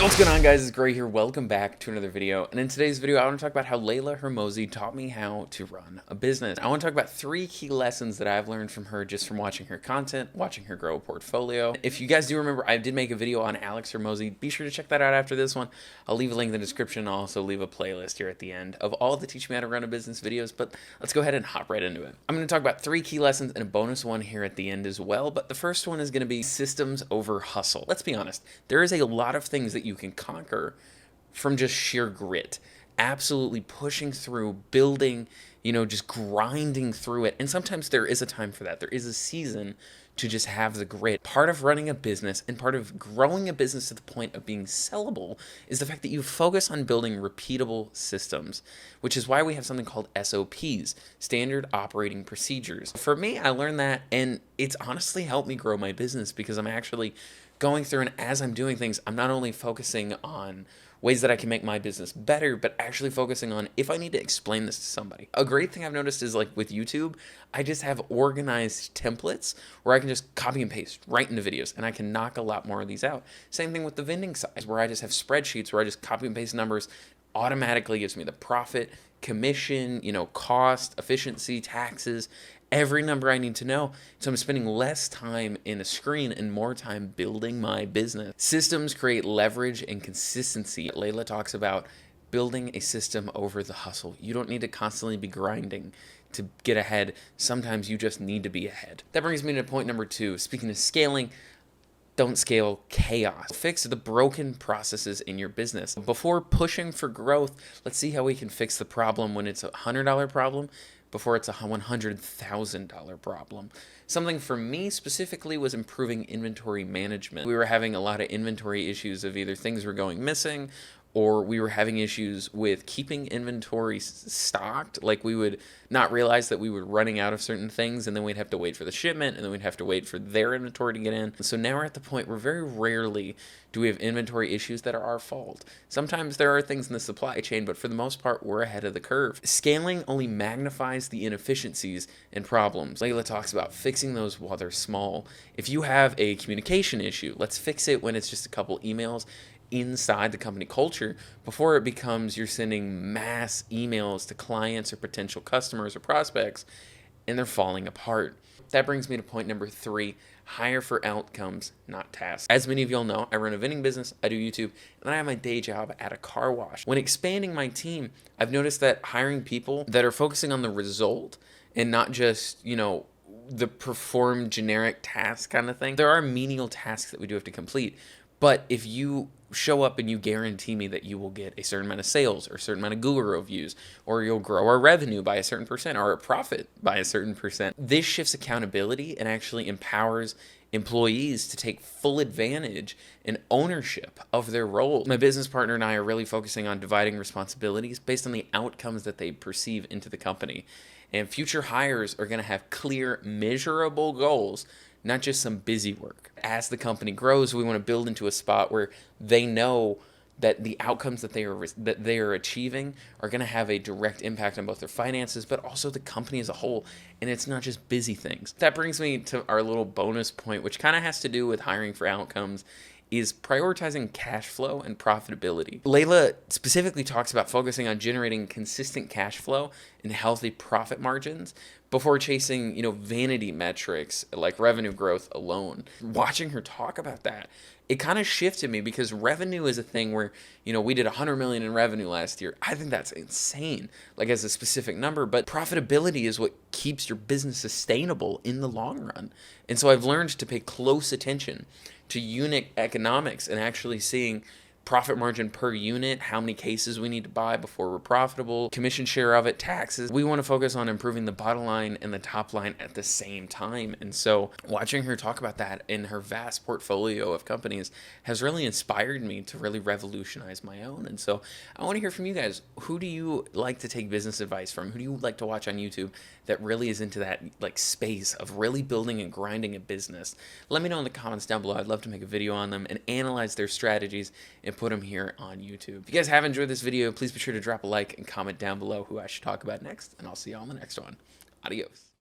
Yo, what's going on, guys? It's Gray here. Welcome back to another video. And in today's video, I want to talk about how Leila Hormozi taught me how to run a business. I want to talk about 3 key lessons that I've learned from her just from watching her content, watching her grow a portfolio. If you guys do remember, I did make a video on Alex Hormozi. Be sure to check that out after this one. I'll leave a link in the description. I'll also leave a playlist here at the end of all the Teach Me How to Run a Business videos. But let's go ahead and hop right into it. I'm going to talk about 3 key lessons and a bonus one here at the end as well. But the first one is going to be systems over hustle. Let's be honest. There is a lot of things that you can conquer from just sheer grit, absolutely pushing through, building, just grinding through it. And sometimes there is a time for that. There is a season to just have the grit. Part of running a business and part of growing a business to the point of being sellable is the fact that you focus on building repeatable systems, which is why we have something called SOPs, Standard Operating Procedures. For me, I learned that, and it's honestly helped me grow my business because I'm actually going through, and as I'm doing things, I'm not only focusing on ways that I can make my business better, but actually focusing on if I need to explain this to somebody. A great thing I've noticed is, like with YouTube, I just have organized templates where I can just copy and paste right into videos, and I can knock a lot more of these out. Same thing with the vending side, where I just have spreadsheets where I just copy and paste numbers, automatically gives me the profit, commission, cost, efficiency, taxes, every number I need to know. So I'm spending less time in a screen and more time building my business. Systems create leverage and consistency. Leila talks about building a system over the hustle. You don't need to constantly be grinding to get ahead. Sometimes you just need to be ahead. That brings me to point number 2. Speaking of scaling, don't scale chaos. Fix the broken processes in your business. Before pushing for growth, let's see how we can fix the problem when it's a $100 problem before it's a $100,000 problem. Something for me specifically was improving inventory management. We were having a lot of inventory issues of either things were going missing or we were having issues with keeping inventory stocked. Like we would not realize that we were running out of certain things, and then we'd have to wait for the shipment, and then we'd have to wait for their inventory to get in. So now we're at the point where very rarely do we have inventory issues that are our fault. Sometimes there are things in the supply chain, but for the most part, we're ahead of the curve. Scaling only magnifies the inefficiencies and problems. Leila talks about fixing those while they're small. If you have a communication issue, let's fix it when it's just a couple emails inside the company culture before it becomes you're sending mass emails to clients or potential customers or prospects and they're falling apart. That brings me to point number 3, hire for outcomes, not tasks. As many of y'all know, I run a vending business, I do YouTube, and I have my day job at a car wash. When expanding my team, I've noticed that hiring people that are focusing on the result and not just, the perform generic task kind of thing. There are menial tasks that we do have to complete, but if you show up and you guarantee me that you will get a certain amount of sales or a certain amount of Google reviews, or you'll grow our revenue by a certain percent or our profit by a certain percent, this shifts accountability and actually empowers employees to take full advantage and ownership of their role. My business partner and I are really focusing on dividing responsibilities based on the outcomes that they perceive into the company. And future hires are going to have clear, measurable goals, not just some busy work. As the company grows, we want to build into a spot where they know that the outcomes that they are achieving are going to have a direct impact on both their finances, but also the company as a whole. And it's not just busy things. That brings me to our little bonus point, which kind of has to do with hiring for outcomes, is prioritizing cash flow and profitability. Leila specifically talks about focusing on generating consistent cash flow and healthy profit margins before chasing, vanity metrics like revenue growth alone. Watching her talk about that, it kind of shifted me because revenue is a thing where, we did 100 million in revenue last year. I think that's insane, like as a specific number, but profitability is what keeps your business sustainable in the long run. And so I've learned to pay close attention to unit economics and actually seeing profit margin per unit, how many cases we need to buy before we're profitable, commission share of it, taxes. We want to focus on improving the bottom line and the top line at the same time. And so watching her talk about that in her vast portfolio of companies has really inspired me to really revolutionize my own. And so I want to hear from you guys. Who do you like to take business advice from? Who do you like to watch on YouTube that really is into that space of really building and grinding a business? Let me know in the comments down below. I'd love to make a video on them and analyze their strategies and put them here on YouTube. If you guys have enjoyed this video, please be sure to drop a like and comment down below who I should talk about next, and I'll see you all in the next one. Adios.